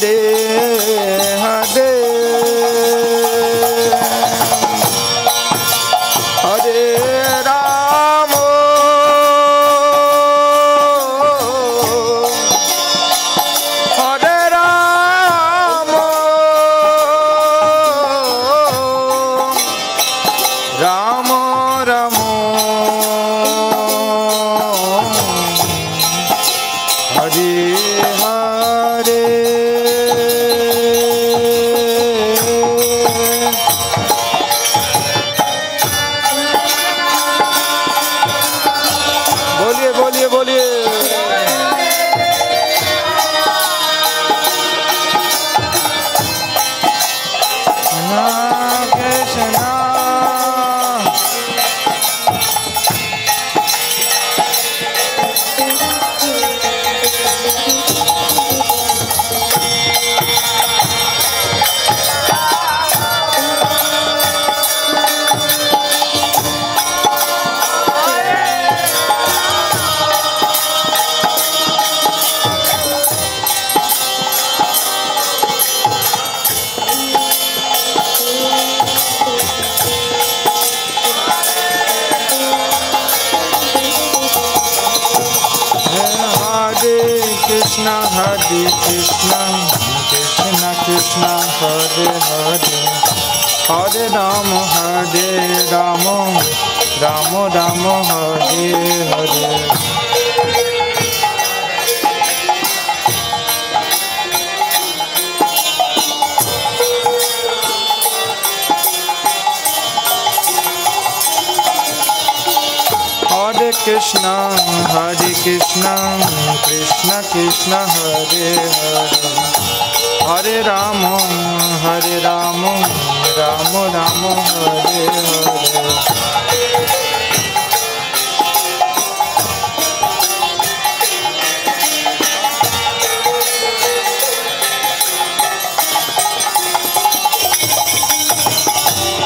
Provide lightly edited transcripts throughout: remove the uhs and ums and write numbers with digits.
Hare Hare Hare Rama Hare Rama Rama Rama Hare Hare बोलिए बोलिए बोलिए Krishna Hare Krishna Krishna Krishna Hare Hare Hare Rama Hare Rama Rama Rama Hare Hare Hare Krishna Krishna Krishna Hare Hare Hare Rama Rama Rama Hare Hare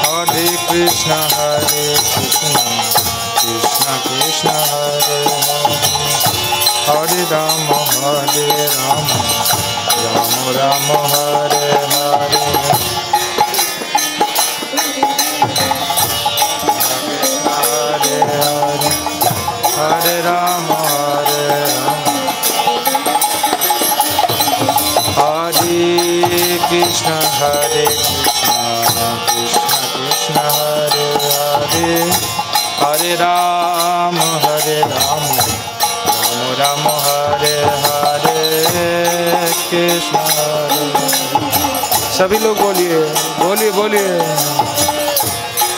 Hare Krishna Krishna Krishna Hare Hare Hare Rama Rama Rama Hare Hare Hare Hare Hare Rama Hare Krishna Krishna Krishna Hare Hare Hare Rama Rama Rama Hare Hare Krishna Hare सभी लोग बोलिए बोलिए बोलिए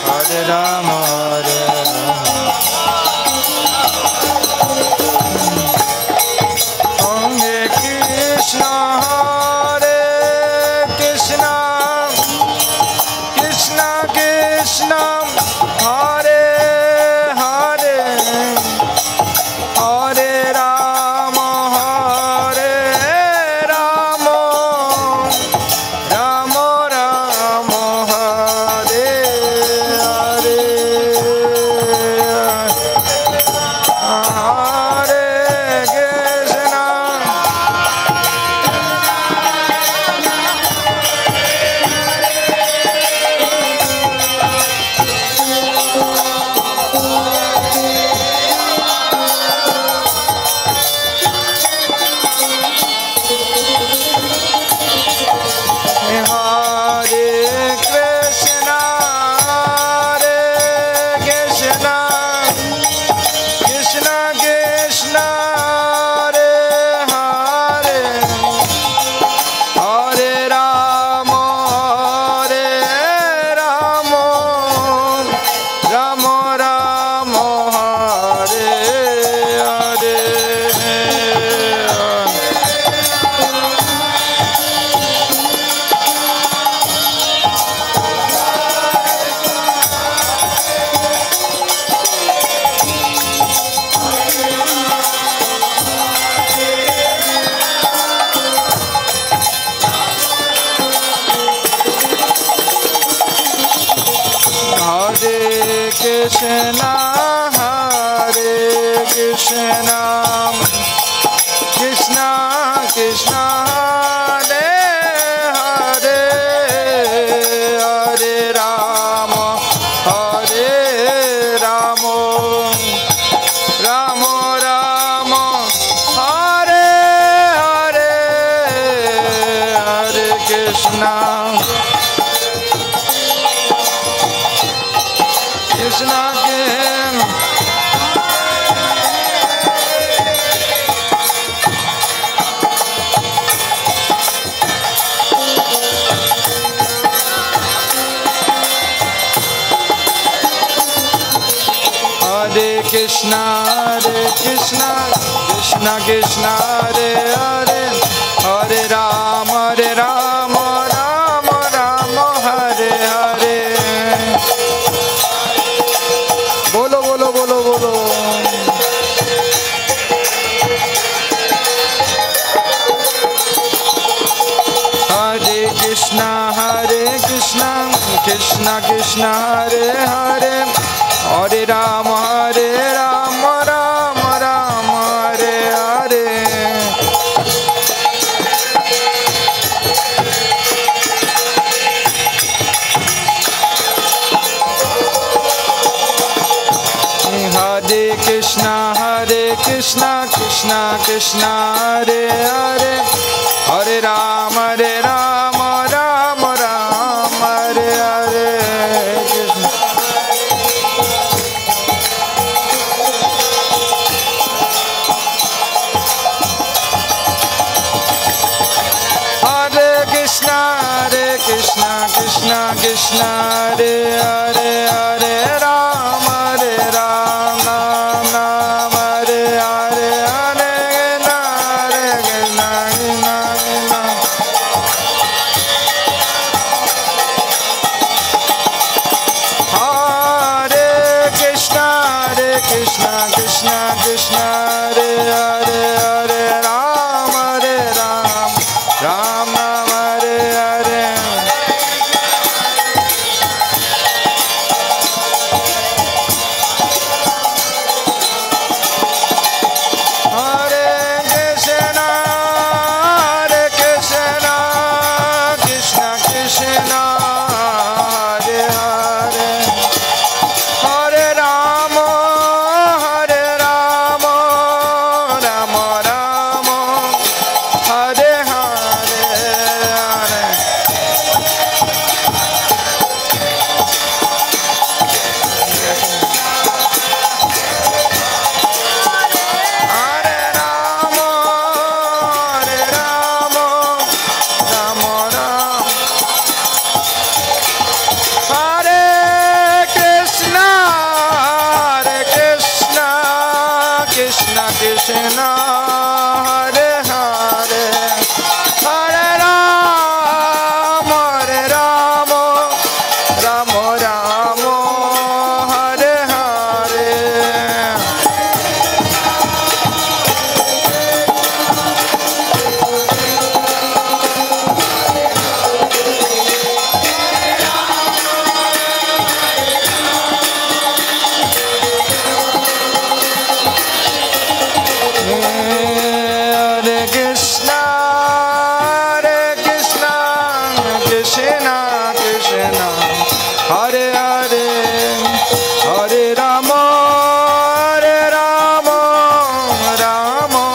Hare Rama Hare Krishna Hare Krishna Krishna Krishna Hare Hare Hare Rama Rama Rama Hare Hare Hare Krishna Krishna Hare Krishna Krishna Krishna Hare Krishna Krishna Krishna Krishna Krishna Hare Hare Hare Rama Rama Rama Hare Hare Bolo bolo bolo bolo Hare Krishna Krishna Krishna Hare Hare Hare Rama Rama Rama Hare Hare Hare Krishna Krishna Krishna Hare Hare Hare Rama Rama Rama Hare Hare Krishna Krishna Krishna Hare Hare Hare Rama Rama Hare Hare Hare Krishna Krishna Hare Hare Hare Rama Rama Hare Hare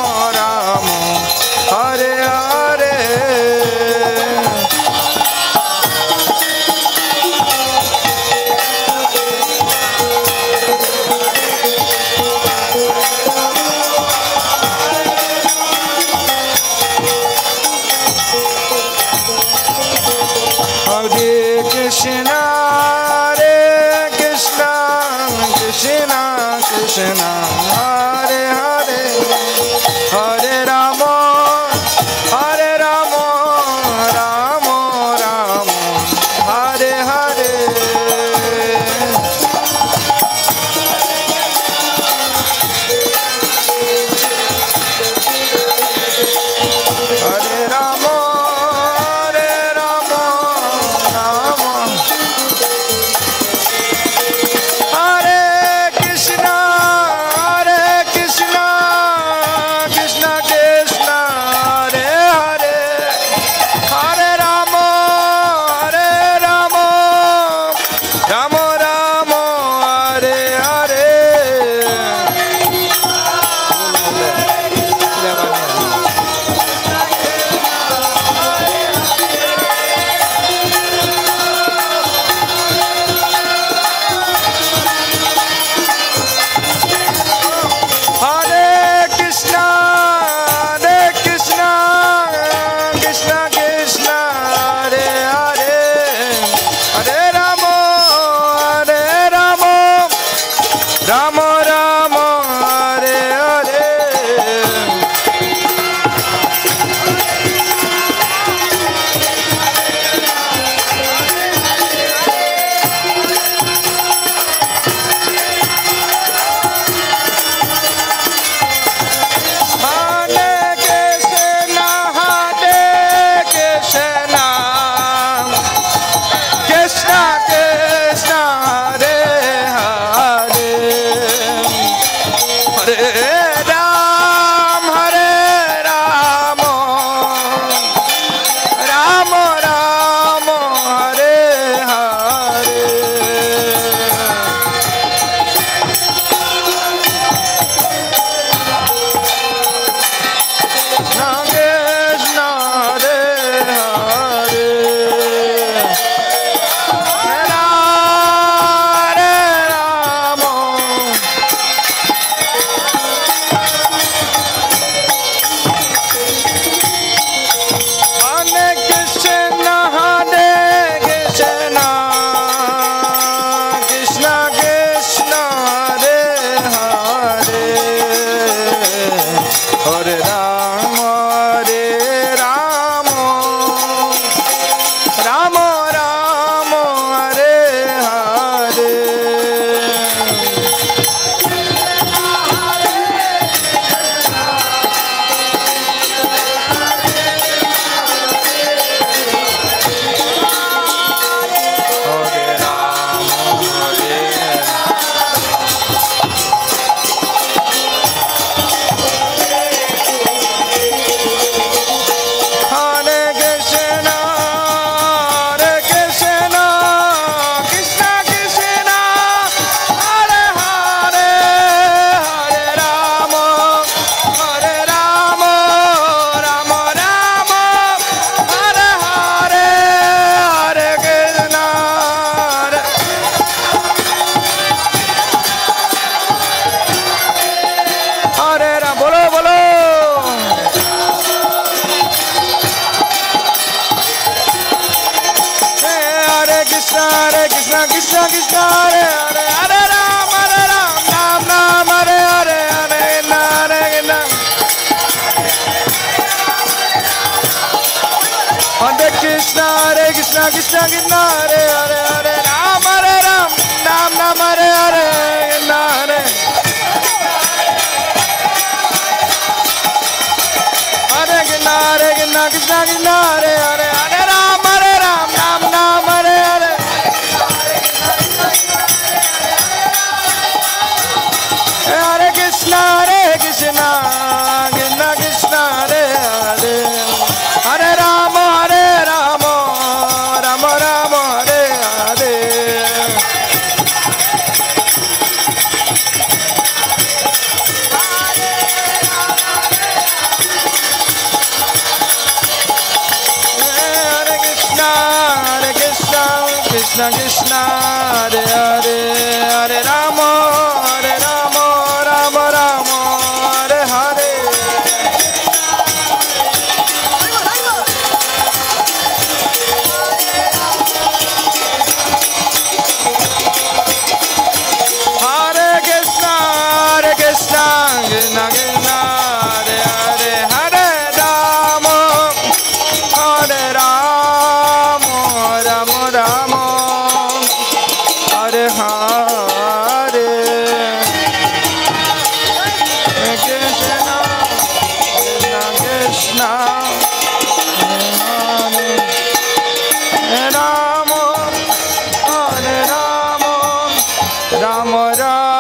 Krishna Krishna Krishna Hare Hare Hare Ram Ram Ram Hare Hare Hare Krishna Hare Krishna Krishna Krishna Hare Hare Hare Ram Ram Ram Hare Hare Krishna Hare Krishna Krishna Krishna Hare Hare Hare Ram Ram Ram Hare Hare Hare Krishna Krishna Krishna Hare Hare Hare Ram Ram Ram Hare Hare Krishna Krishna Hare Hare Hare Rama Rama Rama Hare Hare Hare Krishna Krishna Krishna Hare Hare Hare Rama Hare Rama Rama Rama Hare Hare Krishna Krishna Hare Rama Hare Rama Rama Rama